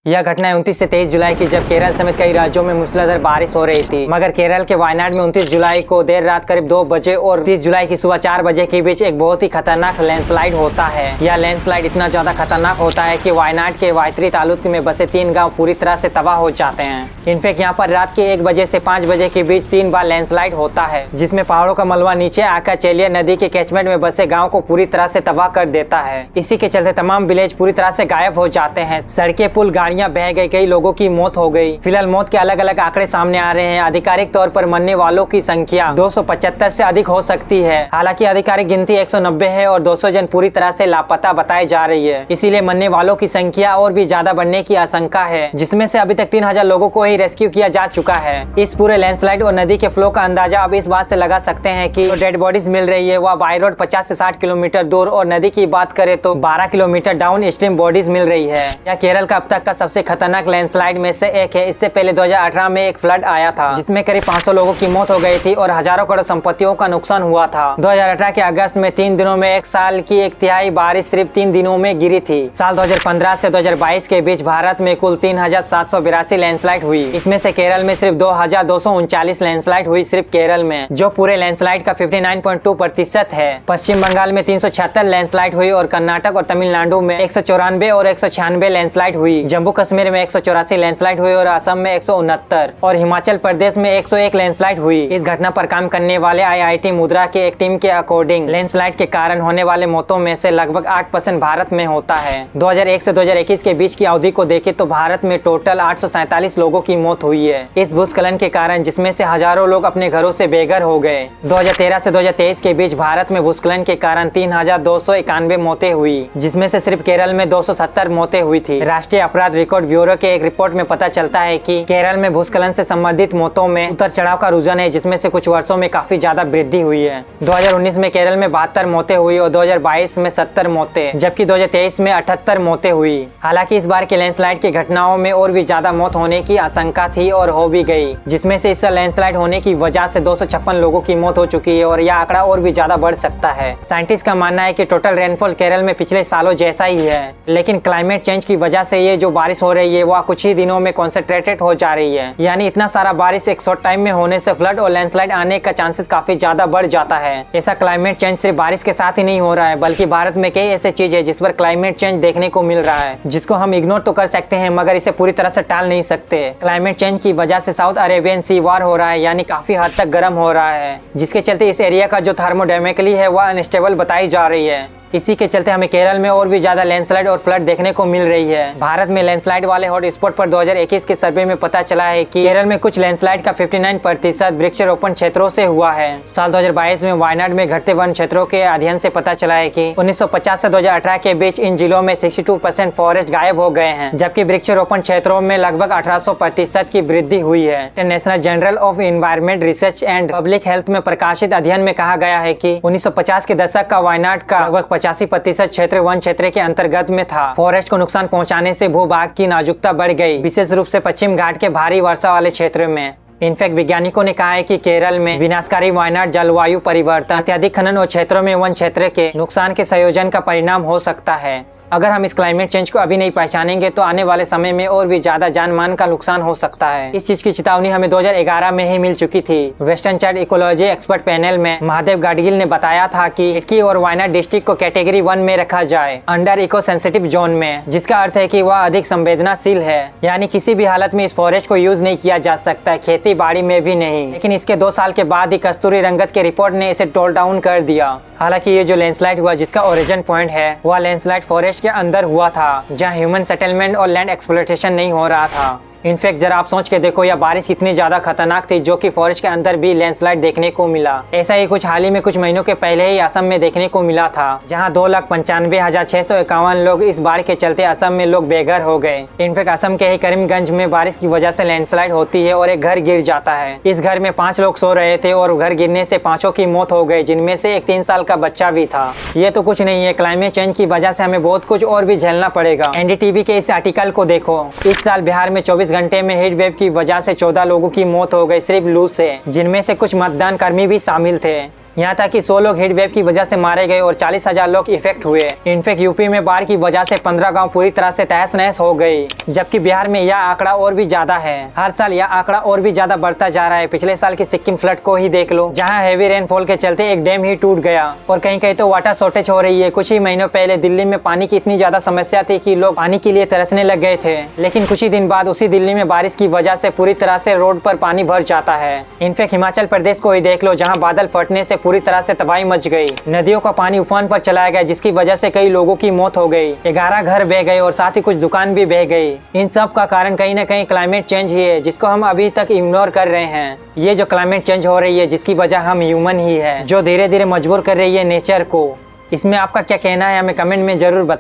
यह घटना 29 से 23 जुलाई की, जब केरल समेत कई राज्यों में मूसलाधार बारिश हो रही थी। मगर केरल के वायनाड में 29 जुलाई को देर रात करीब 2 बजे और 30 जुलाई की सुबह 4 बजे के बीच एक बहुत ही खतरनाक लैंडस्लाइड होता है। यह लैंडस्लाइड इतना ज्यादा खतरनाक होता है कि वायनाड के वायत्री तालुक में बसे 3 गाँव पूरी तरह से तबाह हो जाते हैं। इनफैक्ट यहाँ पर रात के 1 बजे से 5 बजे के बीच 3 बार लैंडस्लाइड होता है, जिसमें पहाड़ों का मलबा नीचे आकर चेलिया नदी के कैचमेंट में बसे गाँव को पूरी तरह से तबाह कर देता है। इसी के चलते तमाम विलेज पूरी तरह से गायब हो जाते हैं। सड़कें, पुल, गाड़ियां बह गई, कई लोगों की मौत हो गई। फिलहाल मौत के अलग अलग आंकड़े सामने आ रहे हैं। आधिकारिक तौर पर मरने वालों की संख्या 275 से अधिक हो सकती है। हालांकि आधिकारिक गिनती 190 है और 200 जन पूरी तरह से लापता बताई जा रही है। इसीलिए मरने वालों की संख्या और भी ज्यादा बढ़ने की आशंका है, जिसमें से अभी तक 3000 लोगों को ही रेस्क्यू किया जा चुका है। इस पूरे लैंडस्लाइड और नदी के फ्लो का अंदाजा अब इस बात से लगा सकते हैं कि जो डेड बॉडीज मिल रही है वह बाई रोड 50 से 60 किलोमीटर दूर और नदी की बात करें तो 12 किलोमीटर डाउन स्ट्रीम बॉडीज मिल रही है। यह केरल का अब तक का सबसे खतरनाक लैंडस्लाइड में से एक है। इससे पहले 2018 में एक फ्लड आया था, जिसमें करीब 500 लोगों की मौत हो गई थी और हजारों करोड़ संपत्तियों का नुकसान हुआ था। 2018 के अगस्त में 3 दिनों में 1 साल की 1/3 बारिश सिर्फ 3 दिनों में गिरी थी। साल 2015 से 2022 के बीच भारत में कुल 3782 लैंडस्लाइड हुई। इसमें से केरल में सिर्फ 2239 लैंडस्लाइड हुई, सिर्फ केरल में, जो पूरे लैंडस्लाइड का 59.2% है। पश्चिम बंगाल में 376 लैंडस्लाइड हुई और कर्नाटक और तमिलनाडु में 194 और 196 लैंडस्लाइड हुई। जम्मू कश्मीर में 184 लैंडस्लाइड हुई और असम में 169 और हिमाचल प्रदेश में 101 लैंडस्लाइड हुई। इस घटना पर काम करने वाले IIT मुद्रा के एक टीम के अकॉर्डिंग लैंडस्लाइड के कारण होने वाले मौतों में से लगभग 8% भारत में होता है। 2001 से 2021 के बीच की अवधि को देखें तो भारत में टोटल 847 लोगों की मौत हुई है इस भूस्खलन के कारण, जिसमें से हजारों लोग अपने घरों से बेघर हो गए। 2013 से 2023 के बीच भारत में भूस्खलन के कारण 3291 मौतें हुई, जिसमें से सिर्फ केरल में 270 मौतें हुई थी। राष्ट्रीय अपराध रिकॉर्ड ब्यूरो के एक रिपोर्ट में पता चलता है कि केरल में भूस्खलन से संबंधित मौतों में उतर चढ़ाव का रुझान है, जिसमें से कुछ वर्षों में काफी ज्यादा वृद्धि हुई है। 2019 में केरल में 72 मौतें हुई और 2022 में 70 मौतें, जबकि 2023 में 78 मौतें हुई। हालांकि इस बार के लैंडस्लाइड की घटनाओं में और भी ज्यादा मौत होने की आशंका थी और हो भी गई, जिसमें से इस लैंडस्लाइड होने की वजह से 256 लोगों की मौत हो चुकी है और यह आंकड़ा और भी ज्यादा बढ़ सकता है। साइंटिस्ट का मानना है कि टोटल रेनफॉल केरल में पिछले सालों जैसा ही है, लेकिन क्लाइमेट चेंज की वजह से ये जो बारिश हो रही है वह कुछ ही दिनों में कॉन्सेंट्रेटेड हो जा रही है। यानी इतना सारा बारिश एक शॉर्ट टाइम में होने से फ्लड और लैंडस्लाइड आने का चांसेस काफी ज्यादा बढ़ जाता है। ऐसा क्लाइमेट चेंज सिर्फ बारिश के साथ ही नहीं हो रहा है, बल्कि भारत में कई ऐसे चीज है जिस पर क्लाइमेट चेंज देखने को मिल रहा है, जिसको हम इग्नोर तो कर सकते हैं मगर इसे पूरी तरह से टाल नहीं सकते। क्लाइमेट चेंज की वजह से साउथ अरेबियन सी वार हो रहा है, यानी काफी हद तक गर्म हो रहा है, जिसके चलते इस एरिया का जो थर्मोडायनेमिकली है वह अनस्टेबल बताई जा रही है। इसी के चलते हमें केरल में और भी ज्यादा लैंडस्लाइड और फ्लड देखने को मिल रही है। भारत में लैंडस्लाइड वाले हॉट स्पॉट पर 2021 के सर्वे में पता चला है कि केरल में कुछ लैंडस्लाइड का 59% वृक्षारोपण क्षेत्रों से हुआ है। साल 2022 में वायनाड में घटते वन क्षेत्रों के अध्ययन से पता चला है कि 1950 से 2018 के बीच इन जिलों में 62% फॉरेस्ट गायब हो गए हैं, जबकि वृक्षारोपण क्षेत्रों में लगभग 1800% की वृद्धि हुई है। International journal of environment research and public health में प्रकाशित अध्ययन में कहा गया है कि 1950 के दशक का वायनाड का लगभग 85% क्षेत्र वन क्षेत्र के अंतर्गत में था। फॉरेस्ट को नुकसान पहुंचाने से भूभाग की नाजुकता बढ़ गई, विशेष रूप से पश्चिम घाट के भारी वर्षा वाले क्षेत्र में। इनफैक्ट वैज्ञानिकों ने कहा है कि केरल में विनाशकारी वायनाड जलवायु परिवर्तन, अत्यधिक खनन और क्षेत्रों में वन क्षेत्र के नुकसान के संयोजन का परिणाम हो सकता है। अगर हम इस क्लाइमेट चेंज को अभी नहीं पहचानेंगे तो आने वाले समय में और भी ज्यादा जान मान का नुकसान हो सकता है। इस चीज की चेतावनी हमें 2011 में ही मिल चुकी थी। Western child ecology expert panel में महादेव गाडगिल ने बताया था कि इटकी और वायनाड डिस्ट्रिक्ट को कैटेगरी 1 में रखा जाए, अंडर इको सेंसिटिव जोन में, जिसका अर्थ है कि वह अधिक संवेदनशील है, यानी किसी भी हालत में इस फॉरेस्ट को यूज नहीं किया जा सकता है, खेती बाड़ी में भी नहीं। लेकिन इसके 2 साल के बाद ही कस्तूरी रंगत के रिपोर्ट ने इसे टोल डाउन कर दिया। हालांकि ये जो लैंडस्लाइड हुआ जिसका ओरिजिन पॉइंट है वह लैंडस्लाइड फॉरेस्ट के अंदर हुआ था, जहां ह्यूमन सेटलमेंट और लैंड एक्सप्लॉयटेशन नहीं हो रहा था। इनफैक्ट जरा आप सोच के देखो यह बारिश कितनी ज्यादा खतरनाक थी, जो कि फॉरेस्ट के अंदर भी लैंडस्लाइड देखने को मिला। ऐसा ही कुछ हाल ही में कुछ महीनों के पहले ही असम में देखने को मिला था, जहां 2,95,651 लोग इस बाढ़ के चलते असम में लोग बेघर हो गए। इनफैक्ट असम के ही करीमगंज में बारिश की वजह से लैंडस्लाइड होती है और एक घर गिर जाता है। इस घर में 5 लोग सो रहे थे और घर गिरने से 5 की मौत हो गई, जिनमें से एक 3 साल का बच्चा भी था। ये तो कुछ नहीं है, क्लाइमेट चेंज की वजह से हमें बहुत कुछ और भी झेलना पड़ेगा। NDTV के इस आर्टिकल को देखो। इस साल बिहार में 24 घंटे में हीट वेव की वजह से 14 लोगों की मौत हो गई सिर्फ लू से, जिनमें से कुछ मतदान कर्मी भी शामिल थे। यहाँ तक कि 100 लोग हीट वेव की वजह से मारे गए और 40,000 लोग इफेक्ट हुए। इनफेक्ट यूपी में बाढ़ की वजह से 15 गांव पूरी तरह से तहस नहस हो गई, जबकि बिहार में यह आंकड़ा और भी ज्यादा है। हर साल यह आंकड़ा और भी ज्यादा बढ़ता जा रहा है। पिछले साल की सिक्किम फ्लड को ही देख लो, जहाँ हैवी रेनफॉल के चलते एक डैम ही टूट गया और कहीं कहीं तो वाटर शॉर्टेज हो रही है। कुछ ही महीनों पहले दिल्ली में पानी की इतनी ज्यादा समस्या थी कि लोग पानी के लिए तरसने लग गए थे, लेकिन कुछ ही दिन बाद उसी दिल्ली में बारिश की वजह से पूरी तरह से रोड पर पानी भर जाता है। इनफैक्ट हिमाचल प्रदेश को ही देख लो, जहां बादल फटने से पूरी तरह से तबाही मच गई। नदियों का पानी उफान पर चलाया गया, जिसकी वजह से कई लोगों की मौत हो गई, 11 घर बह गए और साथ ही कुछ दुकान भी बह गई। इन सब का कारण कहीं न कहीं क्लाइमेट चेंज ही है, जिसको हम अभी तक इग्नोर कर रहे हैं। ये जो क्लाइमेट चेंज हो रही है, जिसकी वजह हम ह्यूमन ही है, जो धीरे धीरे मजबूर कर रही है नेचर को। इसमें आपका क्या कहना है, हमें कमेंट में जरूर बताएं।